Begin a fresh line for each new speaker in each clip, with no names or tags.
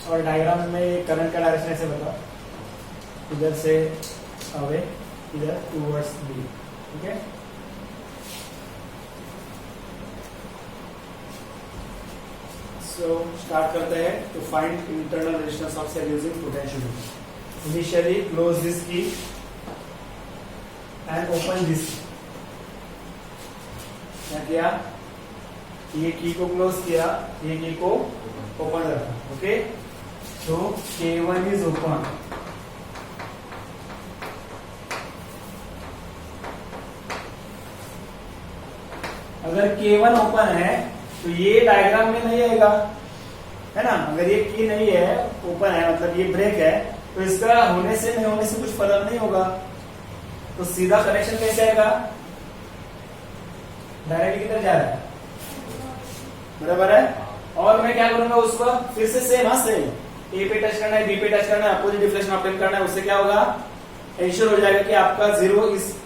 और डायग्राम में करंट का डायरेक्शन ऐसे बताओ, इधर से अवे, इधर टूवर्ड्स बी। ठीक है, सो स्टार्ट करते हैं। To find internal resistance of cell using potentiometer, initially close this key and open this. क्या किया, ये की को क्लोज किया, ये की को ओपन रखा। ओके, तो K1 इज ओपन, अगर K1 ओपन है तो ये डायग्राम में नहीं आएगा, है ना। अगर ये की नहीं है, ओपन है, मतलब ये ब्रेक है, तो इसका होने से नहीं होने से कुछ फर्क नहीं होगा। तो सीधा कनेक्शन कैसे आएगा, डायरेक्टली किधर जा रहा है, बराबर है। और मैं क्या करूंगा, उस वक्त फिर से सेम, हाँ सेम, ए पे टच करना है, बी पे टच करना है, अपोजिट डिफ्लेक्शन ऑब्टेन करना है। उससे क्या होगा, इंश्योर हो जाएगा कि आपका जीरो इस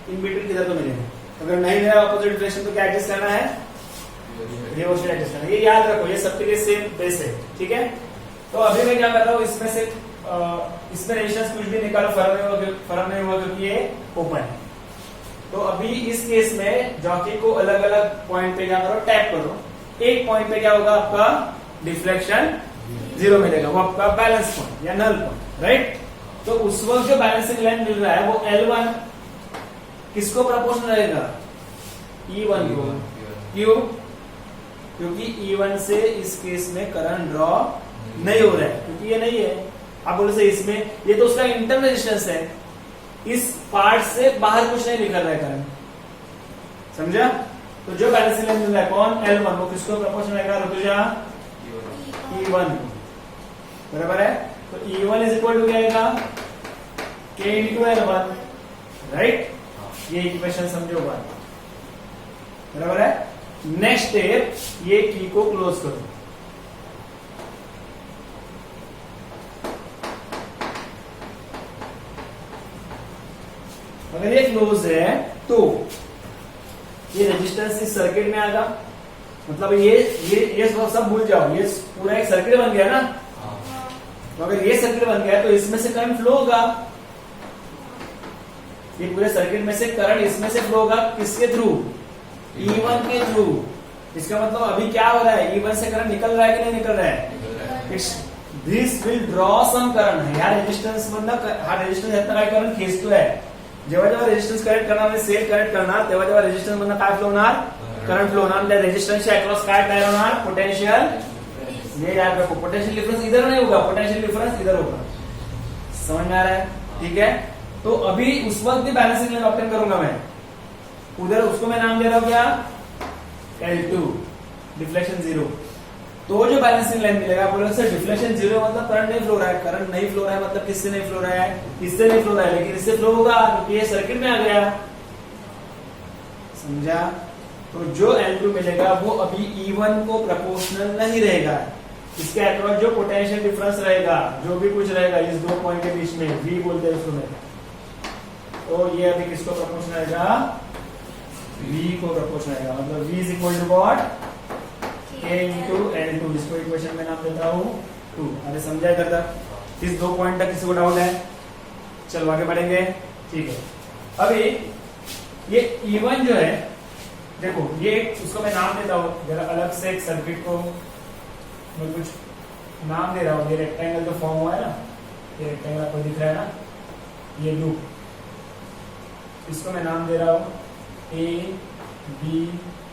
इन बिटवीन किधर तो मिलेगा। अगर नहीं मिला अपोजिट डिफ्लेक्शन तो क्या एडजस्ट करना है, ये वोल्टेज एडजस्ट करना है। ये याद रखो, ये सबके लिए सेम बेस है। ठीक है, तो अभी मैं क्या कर रहा हूँ, इसमें से इसमें रेजिस्टेंस कुछ भी निकालो, फर्क नहीं होगा क्योंकि ये ओपन है। तो अभी इस केस में जॉकी को अलग अलग पॉइंट पे क्या करो, टैप करो। एक पॉइंट पे क्या होगा, आपका डिफ्लेक्शन जीरो मिलेगा, वो आपका बैलेंस पॉइंट या नल पॉइंट, राइट। तो उस वक्त जो बैलेंसिंग लाइन मिल रहा है वो L1 किसको प्रोपोर्शनल रहेगा, E1 को। क्यों, क्योंकि E1 से इस केस में करंट ड्रॉ नहीं हो रहा है, क्योंकि ये नहीं है। आप बोलो से इसमें ये तो उसका इंटरनल रेजिस्टेंस है, इस पार्ट से बाहर कुछ नहीं निकल रहा है करंट, समझा। तो जो बैलेंसिंग लाइन मिल रहा है कौन, L1, वो किसको प्रोपोर्शनल रहेगा, ऋतुजा, E1 को, बराबर है। तो E1 इज इक्वल टू क्या आएगा, K इंटू L1, राइट। ये इक्वेशन समझो बात, बराबर है। नेक्स्ट स्टेप, ये की को क्लोज करो। अगर ये क्लोज है तो ये रेजिस्टेंस इस सर्किट में आएगा, मतलब ये सब भूल जाओ, ये पूरा एक सर्किट बन गया ना। तो अगर ये सर्किट बन गया तो इसमें से करंट फ्लो होगा, ये पूरे सर्किट में से करंट इसमें से फ्लो होगा, किसके थ्रू, E1 के थ्रू। इसका मतलब अभी क्या हो रहा है, E1 से करंट निकल रहा है कि नहीं निकल रहा है, this will draw some current. ह्या रेजिस्टन्स मधनं हा रेजिस्टन्स यातनं काय करंट खेचतोय, जेव्हा जेव्हा रेजिस्टन्स कनेक्ट करणार, म्हणजे सेल कनेक्ट करणार, तेव्हा जेव्हा रेजिस्टन्स मधनं काय फ्लो होणार, करंट फ्लो होणार। त्या रेजिस्टन्सच्या अक्रॉस काय तयार होणार, पोटेंशियल। ये याद रखो, पोटेंशियल डिफरेंस इधर नहीं होगा, पोटेंशियल डिफरेंस इधर होगा, समझ में आ रहा है। ठीक है, तो अभी उस वक्त भी बैलेंसिंग लाइन ऑब्टेन करूंगा मैं, उधर उसको मैं नाम दे रहा हूं क्या, L2, डिफ्लेक्शन जीरो। तो जो बैलेंसिंग लाइन मिलेगा, बोलो सर डिफ्लेक्शन जीरो मतलब करंट नहीं फ्लो रहा है, करंट नहीं फ्लो रहा है मतलब किससे नहीं फ्लो रहा है, इससे नहीं फ्लो रहा है, लेकिन इससे फ्लो होगा क्योंकि ये सर्किट में आ गया, समझा। तो जो L2 मिलेगा वो अभी E1 को प्रोपोर्शनल नहीं रहेगा, इसके अक्रॉस जो पोटेंशियल डिफरेंस रहेगा, जो भी कुछ रहेगा इस दो पॉइंट के बीच में, V बोलते हैं उसमें, तो ये अभी किसको प्रोपोर्शनल रहेगा, V को प्रोपोर्शनल रहेगा। मतलब V is equal to what, K into L2, जिसको इक्वेशन में नाम देता हूं 2। अरे समझा इधर तक, इस दो पॉइंट तक किसी को डाउट है, चलो आगे बढ़ेंगे। ठीक है, अभी ये E1 जो है, देखो ये उसको मैं नाम देता हूं, जरा अलग से एक सर्किट को मैं कुछ नाम दे रहा हूं। ये रेक्टेंगल जो फॉर्म हुआ है ना, ये रेक्टेंगल आपको दिख रहा है ना, ये लूप, इसको मैं नाम दे रहा हूं A, B,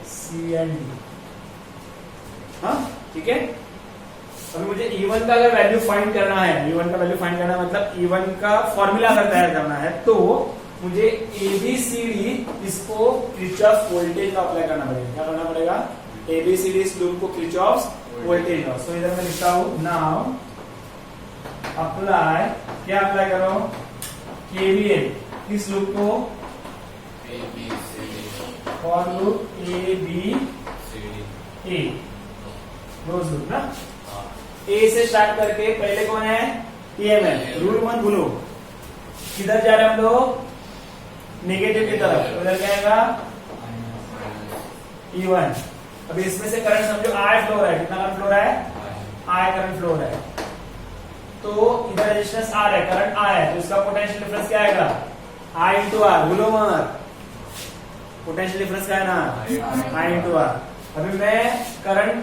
C and D। हाँ ठीक है, अभी मुझे E1 का अगर वैल्यू फाइंड करना है, E1 का वैल्यू फाइंड करना है मतलब E1 का फॉर्मूला अगर तैयार करना है, तो मुझे ABCD इसको किरचॉफ वोल्टेज लॉ अप्लाई करना पड़ेगा। क्या करना पड़ेगा, ABCD इस लूप को किरचॉफ वोल्टेज लॉ। सो इधर मैं लिखता हूं नाउ अप्लाई, क्या अप्लाई करो, KVL किस लूप को, फॉर लूप ABCD, रोज लूप ना। A से स्टार्ट करके पहले कौन है, TML, रूल मत भूलो। किधर जा रहे हैं हम लोग, नेगेटिव की तरफ, उधर क्या आएगा E1। अभी इसमें से करंट समझो I फ्लो हो रहा है, कितना करंट फ्लो हो रहा है, I करंट फ्लो हो रहा है। तो इधर रेजिस्टेंस R है, करंट I है, तो इसका पोटेंशियल डिफरेंस क्या आएगा? I into R. बोलो मत, पोटेंशियल डिफरेंस क्या है ना? I into R. अभी मैं करंट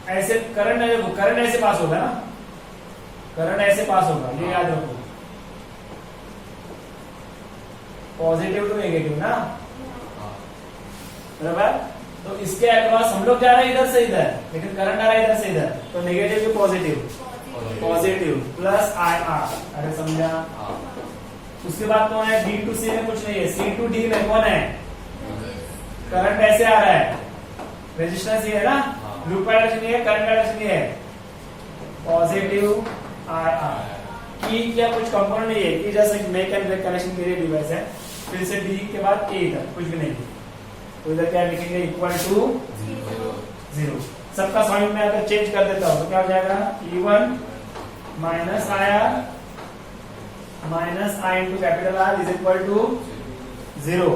ऐसे पास होगा ना, करंट ऐसे पास होगा, ये याद रखो, पॉजिटिव टू नेगेटिव ना, बराबर। तो इसके अक्रॉस हम लोग जा रहे हैं इधर से इधर, लेकिन करंट आ रहा है इधर से इधर, तो negative to positive plus I R. अरे समझा? उसके बाद कौन है? बी टू सी में कुछ नहीं है, सी टू डी में कौन है? करंट ऐसे आ रहा है, रेजिस्टेंस ये है ना, लूप का डायरेक्शन ये है, करंट का डायरेक्शन ये है, पॉजिटिव आई आर। की क्या कुछ कंपाउंड नहीं है, की जैसे मेक एंड ब्रेक कनेक्शन के लिए डिवाइस है। फिर से डी के बाद ए इधर कुछ भी नहीं, तो इधर क्या लिखेंगे? Equal to 0। सबका साइन में अगर चेंज कर देता हूं तो क्या हो जाएगा? E1 minus I R minus I into capital R is equal to 0।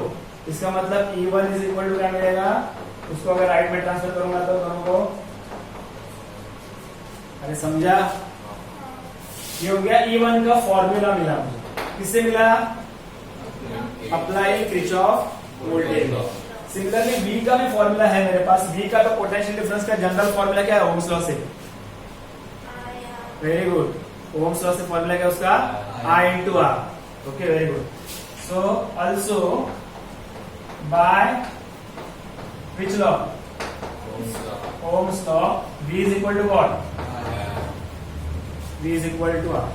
इसका मतलब E1 इज इक्वल टू क्या मिलेगा? उसको अगर राइट में ट्रांसफर करूंगा तो दोनों को, अरे समझा? ये हो गया E1 का फॉर्मूला मिला मुझे। किससे मिला? Apply Kirchhoff voltage law. Similarly V का भी फॉर्मूला है मेरे पास। V का तो पोटेंशियल डिफरेंस का जनरल फॉर्मूला क्या है? ओम्स लॉ से। Very good. ओम्स लॉ से फॉर्मूला क्या है उसका? I into R. Okay, very good. So also by which law? Ohm's law, V is equal to what? V is equal to R.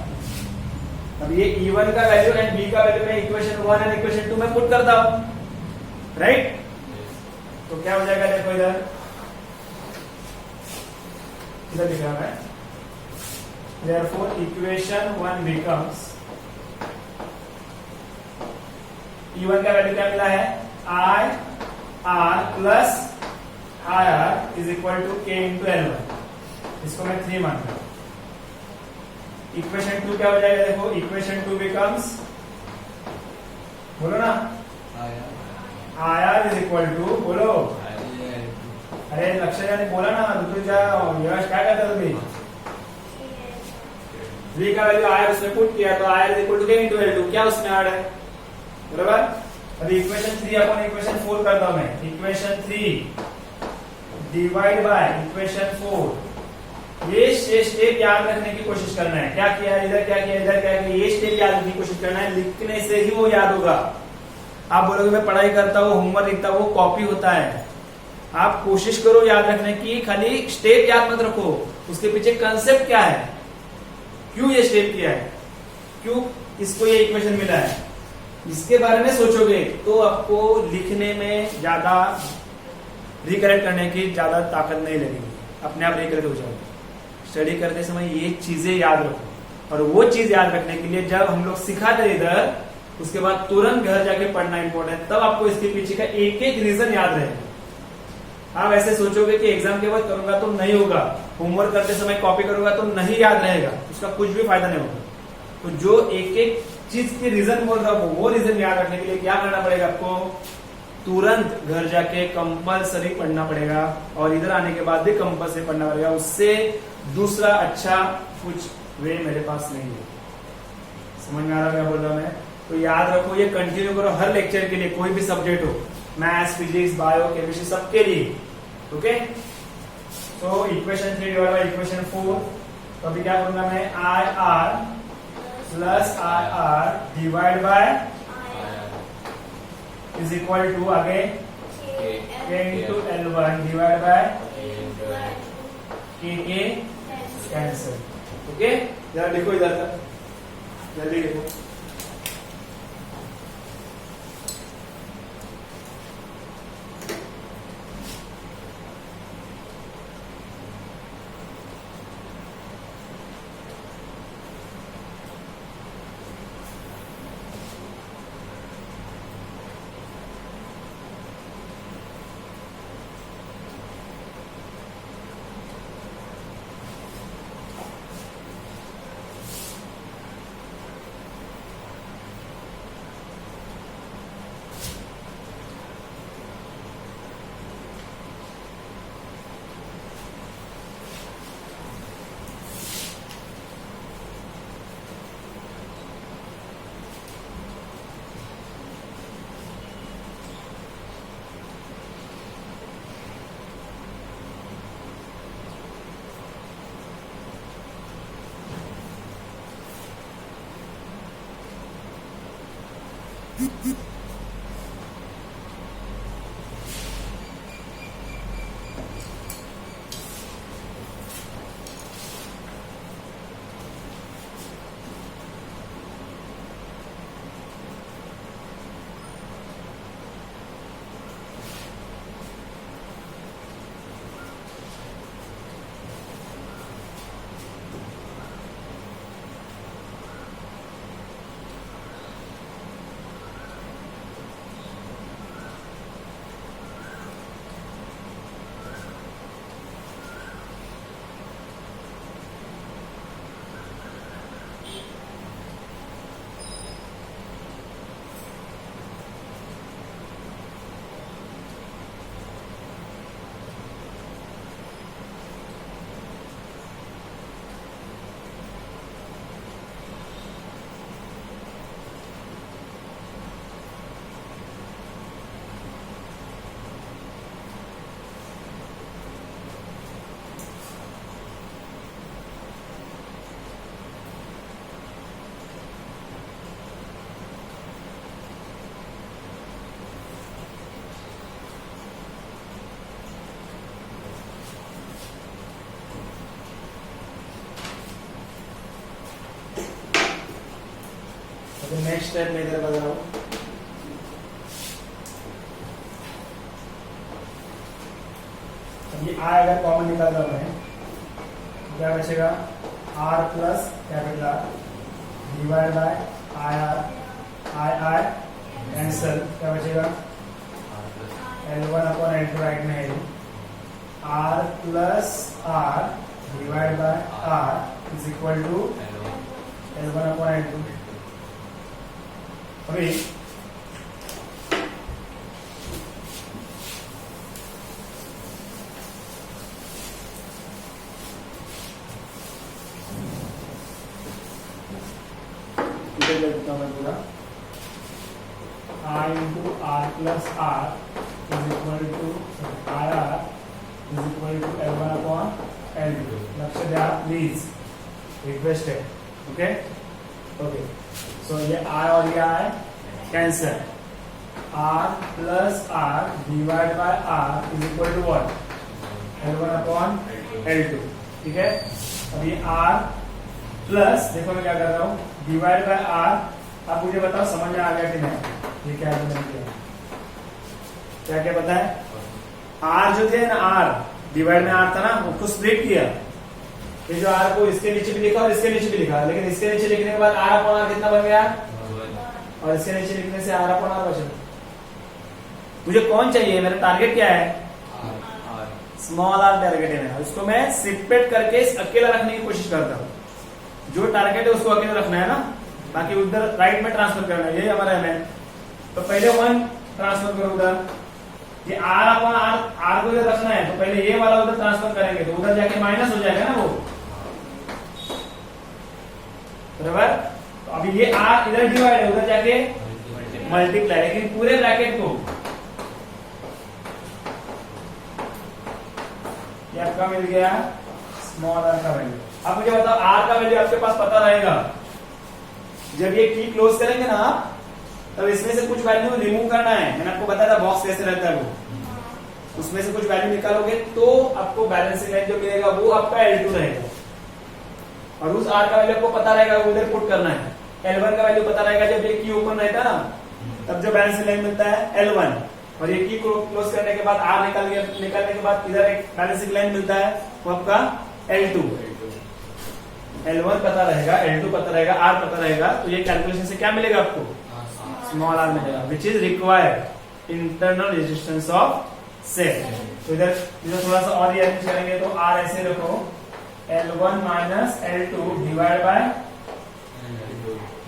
अब ये E1 का value and V का value मैं equation 1 and equation 2 में put करता हूं, right? तो क्या हो जाएगा? देखो इधर लिख रहा है, therefore equation 1 becomes, E1 का वैल्यू क्या मिला है? I R plus I R is equal to K into L1। इसको मैं 3 मान रहा हूं। इक्वेशन 2 क्या हो जाएगा? देखो, इक्वेशन 2 becomes, बोलो ना, I R is equal to, बोलो, अरे लक्ष्य ने बोला ना, तुझे यश क्या कहता तुम्ही? V का वैल्यू I उसमें पुट किया, तो I is equal to K into L2। क्या उसमें ऐड है? बराबर। अभी इक्वेशन 3 अपन इक्वेशन 4 करता हूं मैं। Equation 3 divide by equation 4। ये स्टेप याद रखने की कोशिश करना है। क्या किया इधर, क्या किया इधर, क्या किया, ये स्टेप याद रखने की कोशिश करना है। लिखने से ही वो याद होगा। आप बोलोगे मैं पढ़ाई करता हूँ, होमवर्क लिखता हूँ, वो कॉपी होता है। आप कोशिश करो याद रखने की, खाली स्टेप याद मत रखो, उसके पीछे कंसेप्ट क्या है, क्यों ये स्टेप किया है, क्यों इसको ये इक्वेशन मिला है, इसके बारे में सोचोगे तो आपको लिखने में ज्यादा रिकलेक्ट करने की ज्यादा ताकत नहीं लगेगी, अपने आप रिकलेक्ट हो जाओगे। स्टडी करते समय ये चीजें याद रखो, और वो चीज याद रखने के लिए जब हम लोग सिखाते इधर, उसके बाद तुरंत घर जाके पढ़ना इंपॉर्टेंट है, तब आपको इसके पीछे का एक एक रीजन याद रहेगा। आप ऐसे सोचोगे कि एग्जाम के बाद करूंगा तो नहीं होगा, होमवर्क करते समय कॉपी करूंगा तो नहीं याद रहेगा, उसका कुछ भी फायदा नहीं होगा। तो जो एक एक चीज के रीजन बोल रहा हूं, वो रीजन याद रखने के लिए क्या करना पड़ेगा आपको? तुरंत घर जाके कंपलसरी पढ़ना पड़ेगा, और इधर आने के बाद भी कंपलसरी पढ़ना पड़ेगा। उससे दूसरा अच्छा कुछ वे मेरे पास नहीं है। समझ में आ रहा है क्या बोल रहा हूं मैं? तो याद रखो, ये कंटिन्यू करो हर लेक्चर के लिए, कोई भी सब्जेक्ट हो, मैथ्स, फिजिक्स, बायो, केमिस्ट्री, सबके लिए। ओके, तो इक्वेशन 3 डिवाइड बाय इक्वेशन 4। तो अभी क्या करूंगा मैं? I R plus I R divide by is equal to आगे K into L1 divide by K cancel. Okay, जरा लिखो इधर तक, जल्दी लिखो। नेक्स्ट स्टेप में इधर बता रहा हूं, ये आर अगर कॉमन निकाल रहा हूं मैं, क्या बचेगा? R plus capital R divide by I R, I cancel, क्या बचेगा? L1 अपॉन L2 राइट में है, R plus R divide by R is equal to L1 upon L2। अभी लिखता हूं मैं पूरा, I into R plus R is equal to R R is equal to L1 upon L2। Lakshya दिया please, request है। Okay okay, so ये R और ये R cancel, are plus R divide by R is equal to what? L1 upon L2। ठीक है, अब ये are plus, देखो मैं क्या कर रहा हूं, डिवाइड बाय आर। अब मुझे बताओ समझ में आ गया कि नहीं? ये क्या है, क्या क्या पता है? आर जो थे ना, आर डिवाइड में आर था ना, उसको स्प्लिट किया, ये जो आर को इसके नीचे भी लिखा और इसके नीचे भी लिखा, लेकिन इसके नीचे लिखने के बाद आर अपॉन आर कितना बन गया, और इसके नीचे लिखने से आर अपॉन आर बचा। मुझे कौन चाहिए? मेरा टारगेट क्या है? स्मॉल आर टारगेट है, उसको मैं सेपरेट करके अकेला रखने की कोशिश करता हूँ। जो टारगेट है उसको अकेले रखना है ना, बाकी उधर राइट में ट्रांसफर करना है, यही हमारा है। तो पहले 1 ट्रांसफर करो उधर, ये आर अपॉन आर, आर को इधर रखना है, तो पहले ये वाला उधर ट्रांसफर करेंगे, तो उधर जाके माइनस हो जाएगा ना वो, बराबर। तो अभी ये आर इधर डिवाइड है, उधर जाके मल्टीप्लाई, लेकिन पूरे ब्रैकेट को ये आपका मिल गया स्मॉल आर का वैल्यू। अब मुझे बताओ, आर का वैल्यू आपके पास पता रहेगा, जब ये की क्लोज करेंगे ना आप, तब इसमें से कुछ वैल्यू रिमूव करना है। मैंने आपको बताया था बॉक्स कैसे रहता है, वो उसमें से कुछ वैल्यू निकालोगे तो आपको बैलेंसिंग लाइन जो मिलेगा वो आपका L2 रहेगा, और उस R का वैल्यू आपको पता रहेगा, वो उधर पुट करना है। L1 का वैल्यू पता रहेगा, जब ये की ओपन रहता है ना, तब जो बैलेंसिंग लाइन मिलता है L1, और ये की क्लोज करने के बाद R निकालने के बाद इधर एक बैलेंसिंग लाइन मिलता है, वो आपका L2। L1 पता रहेगा, L2 पता रहेगा, R पता रहेगा, तो ये कैलकुलेशन से क्या मिलेगा आपको? स्मॉल आर मिलेगा, which is required internal resistance of cell. तो इधर थोड़ा सा और अरेंज करेंगे, तो R ऐसे रखो, L1 minus L2 divide bye,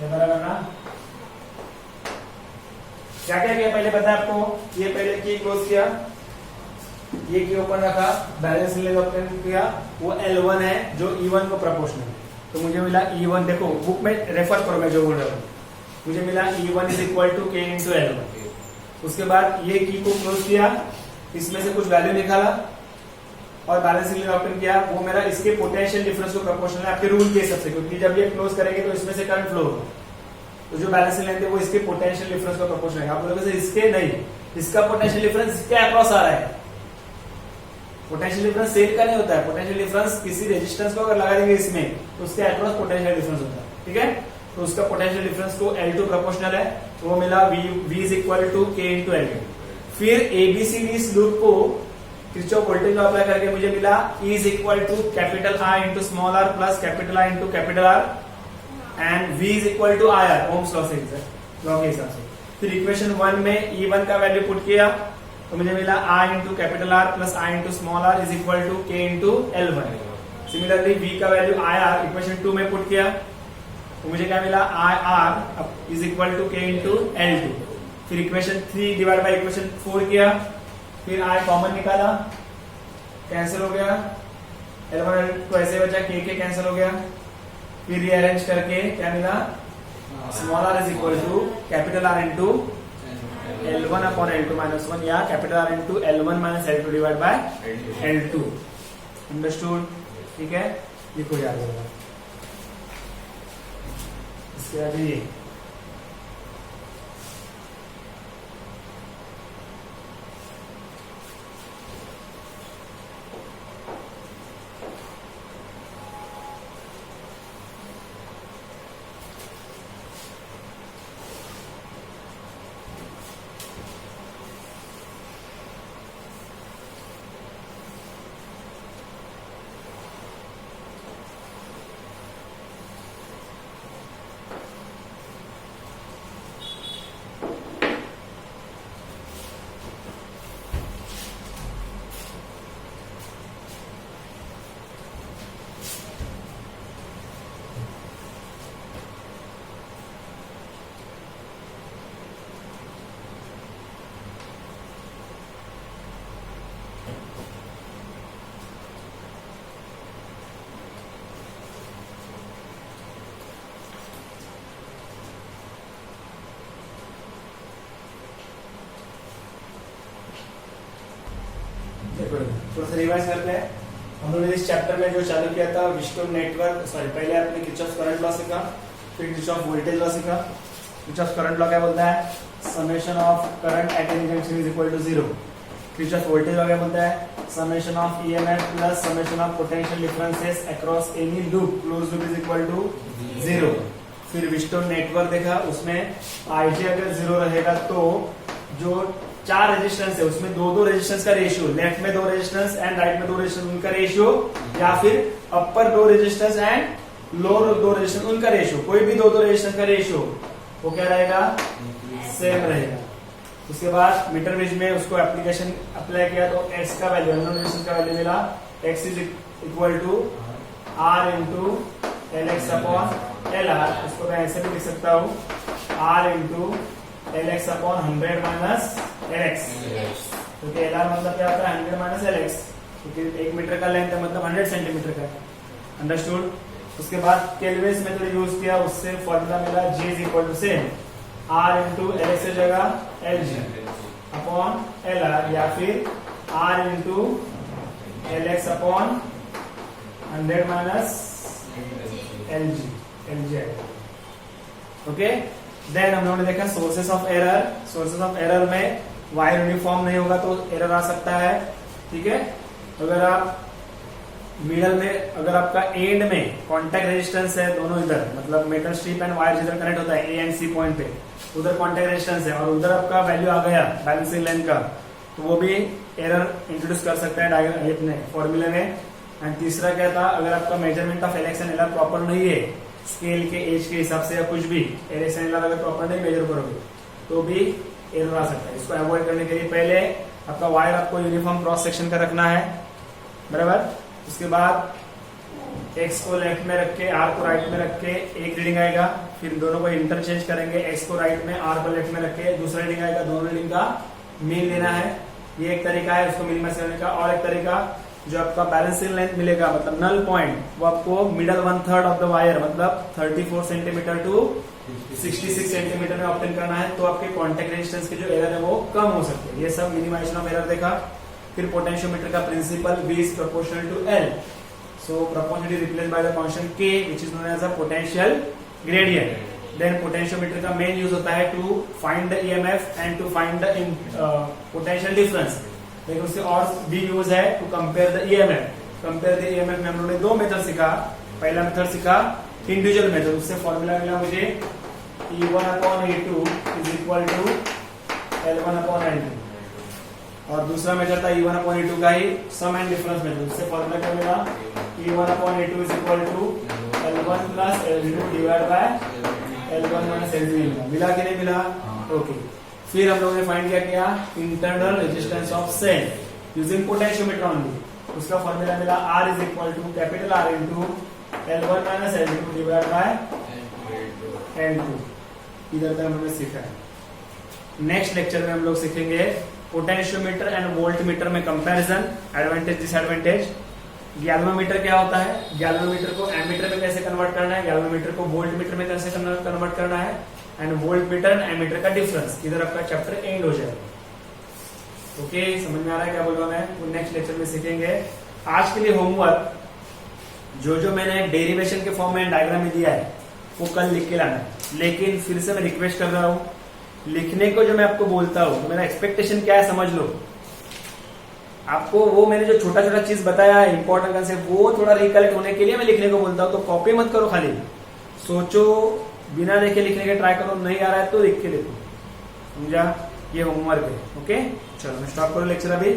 बराबर ना? क्या क्या किया पहले पता है आपको? ये पहले की क्लोज किया, ये की ओपन रखा, बैलेंस किया, वो L1 है जो E1 को प्रोपोर्शनल, तो मुझे मिला E1। देखो बुक में रेफर करो मैं जो बोल रहा हूँ, मुझे मिला E1 is equal to K into L1। उसके बाद ये की को क्लोज किया, इसमें से कुछ वैल्यू निकाला और बैलेंसिंग ऑप्शन किया, वो मेरा इसके पोटेंशियल डिफरेंस को प्रोपोर्शनल है आपके रूल के हिसाब से, क्योंकि जब ये क्लोज करेंगे तो इसमें से करंट फ्लो होगा। तो जो बैलेंसिंग लेंथ है वो इसके पोटेंशियल डिफरेंस का प्रोपोर्शनल है। आप बोलोगे सर इसके नहीं, इसका पोटेंशियल डिफरेंस इसके अक्रॉस आ रहा है। पोटेंशियल डिफरेंस सेल का नहीं होता है, पोटेंशियल डिफरेंस किसी रेजिस्टेंस को अगर लगा देंगे इसमें तो उसके अक्रॉस पोटेंशियल डिफरेंस होता है, ठीक है। तो उसका पोटेंशियल डिफरेंस को L2 प्रोपोर्शनल है, तो वो मिला V is equal to K into L2। फिर ABCD इस लूप को किरचॉफ वोल्टेज लॉ अप्लाई करके मुझे मिला E is equal to capital I into small r plus capital I into capital R and V is equal to IR, Ohm's law से law के हिसाब से। फिर इक्वेशन 1 में E1 का वैल्यू पुट किया तो मुझे मिला I into capital R plus I into small r is equal to K into L1। Similarly V का वैल्यू IR इक्वेशन 2 में पुट किया तो मुझे क्या मिला IR is equal to K into L2। फिर इक्वेशन 3 डिवाइड बाय इक्वेशन 4 किया, फिर I कॉमन निकाला, कैंसिल हो गया, L1 L2 ऐसे बचा, K कैंसिल हो गया। फिर रीअरेंज करके क्या मिला, small r is equal to capital R into L1 upon L2 minus 1 या capital R into L1 minus L2 divide by L2। Understood, ठीक है, लिखो याद होगा। इसके बाद ये थोड़ा सा रिवाइज करते हैं। हम लोगों ने इस चैप्टर में जो चालू किया था विस्टोन नेटवर्क, सॉरी पहले आपने किरचॉफ करंट लॉ सीखा, फिर किरचॉफ वोल्टेज लॉ सीखा। किरचॉफ करंट लॉ क्या बोलता है, summation of current at any junction is equal to 0। Kirchhoff voltage law क्या बोलता है, summation of EMF plus summation of potential differences across any loop close loop is equal to 0। फिर Wheatstone network देखा, उसमें IJ अगर 0 रहेगा तो जो 4 रेजिस्टेंस है उसमें दो रेजिस्टेंस का रेशियो, लेफ्ट में 2 रेजिस्टेंस एंड राइट में 2 रेजिस्टेंस उनका रेशियो, या फिर अपर 2 रेजिस्टेंस एंड लोअर 2 रेजिस्टेंस उनका रेशियो, कोई भी 2 रेजिस्टेंस का रेशियो वो क्या रहेगा, सेम रहेगा। उसके बाद मीटर ब्रिज में उसको एप्लीकेशन अप्लाई किया तो x का वैल्यू, अननोन रेजिस्टेंस का वैल्यू मिला x is equal to r into LX upon LR। इसको मैं ऐसे भी लिख सकता हूँ R into LX upon 100 minus LX, क्योंकि LR मतलब क्या होता है 100 माइनस LX, क्योंकि 1 मीटर का लेंथ है मतलब 100 सेंटीमीटर का। अंडरस्टूड। उसके बाद केल्विन मेथड यूज किया, उससे फॉर्मूला मिला J is equal to same R into LX की जगह LG अपॉन LR, या फिर R into LX upon 100 minus LG। Okay, then हम लोगों ने देखा sources of error. Sources of error में वायर यूनिफॉर्म नहीं होगा तो एरर आ सकता है, ठीक है। अगर आप मिडल में, अगर आपका एंड में कॉन्टैक्ट रेजिस्टेंस है दोनों इधर, मतलब मेटल स्ट्रिप एंड वायर जिधर कनेक्ट होता है A एंड C पॉइंट पे, उधर कॉन्टैक्ट रेजिस्टेंस है और उधर आपका वैल्यू आ गया बैलेंसिंग लेंथ का, तो वो भी एरर इंट्रोड्यूस कर सकता है डायग्राम अपने फॉर्मूले में। एंड तीसरा क्या था, अगर आपका measurement of LX and LR proper नहीं है स्केल के एज के हिसाब से या कुछ भी, LX एंड LR अगर प्रॉपर नहीं मेजर करोगे तो भी एरर आ सकता है। इसको अवॉइड करने के लिए पहले आपका वायर आपको यूनिफॉर्म क्रॉस सेक्शन का रखना है, बराबर। उसके बाद X को लेफ्ट में रख के R को राइट में रख के एक रीडिंग आएगा, फिर दोनों को इंटरचेंज करेंगे, X को राइट में R को लेफ्ट में रख के दूसरा रीडिंग आएगा, दोनों रीडिंग का मीन लेना है। ये एक तरीका है उसको मिनिमाइज करने का। और एक तरीका जो आपका बैलेंसिंग लेंथ मिलेगा, मतलब नल पॉइंट, वो आपको मिडल 1/3 ऑफ द वायर मतलब 34 सेंटीमीटर टू 66 सेंटीमीटर में ऑब्टेन करना है, तो आपके कॉन्टैक्ट रेजिस्टेंस के जो एरर है वो कम हो सकते हैं। ये सब मिनिमाइजेशन ऑफ एरर देखा। फिर पोटेंशियोमीटर का principle V is proportional to L, so proportionally replace by the constant K which is known as a potential gradient. Then potentiometer का मेन यूज होता है to find the EMF and to find the potential difference. लेकिन उससे और भी use है to compare the EMF. Compare the EMF में हम लोगों ने दो मेथड सीखा। पहला मेथड सीखा इंडिविजुअल मेथड, उससे फॉर्मूला मिला मुझे E1/A2 is equal to L1/L2, और दूसरा मेथड था E1/A2 का ही सम एंड डिफरेंस मेथड, उससे फॉर्मूला क्या मिला E1/A2 is equal to L1 plus L2 divide by L1 minus L2 मिला कि नहीं मिला? ओके। फिर हम लोगों ने फाइंड किया internal resistance of cell using potentiometer only. उसका फॉर्मूला मिला R is equal to capital R into L1 minus L2 divide by L2। इधर तक हमने सीखा है। नेक्स्ट लेक्चर में हम लोग सीखेंगे पोटेंशियोमीटर एंड वोल्टमीटर में कंपैरिजन, एडवांटेज डिसएडवांटेज। गैल्वेनोमीटर क्या होता है, गैल्वेनोमीटर को एमीटर में कैसे कन्वर्ट करना है, गैल्वेनोमीटर को वोल्टमीटर में कैसे कन्वर्ट करना है, एंड वोल्टमीटर एंड एमीटर का डिफरेंस। इधर आपका चैप्टर एंड हो जाएगा। ओके, समझ में आ रहा है क्या बोल रहा हूं मैं? वो नेक्स्ट लेक्चर में सीखेंगे। आज के लिए होमवर्क जो मैंने डेरिवेशन के फॉर्म में डायग्राम में दिया है वो कल लिख के लाना है। लेकिन फिर से मैं रिक्वेस्ट कर रहा हूं, लिखने को जो मैं आपको बोलता हूं तो मेरा एक्सपेक्टेशन क्या है समझ लो। आपको वो मैंने जो छोटा छोटा चीज बताया है इंपॉर्टेंट कंसेप्ट, वो थोड़ा रिकलेक्ट होने के लिए मैं लिखने को बोलता हूं। तो कॉपी मत करो, खाली सोचो, बिना देखे लिखने के ट्राई करो। नहीं आ रहा है तो लिख के देखो, समझा? ये होमवर्क है। ओके, चलो मैं स्टॉप करूं लेक्चर अभी।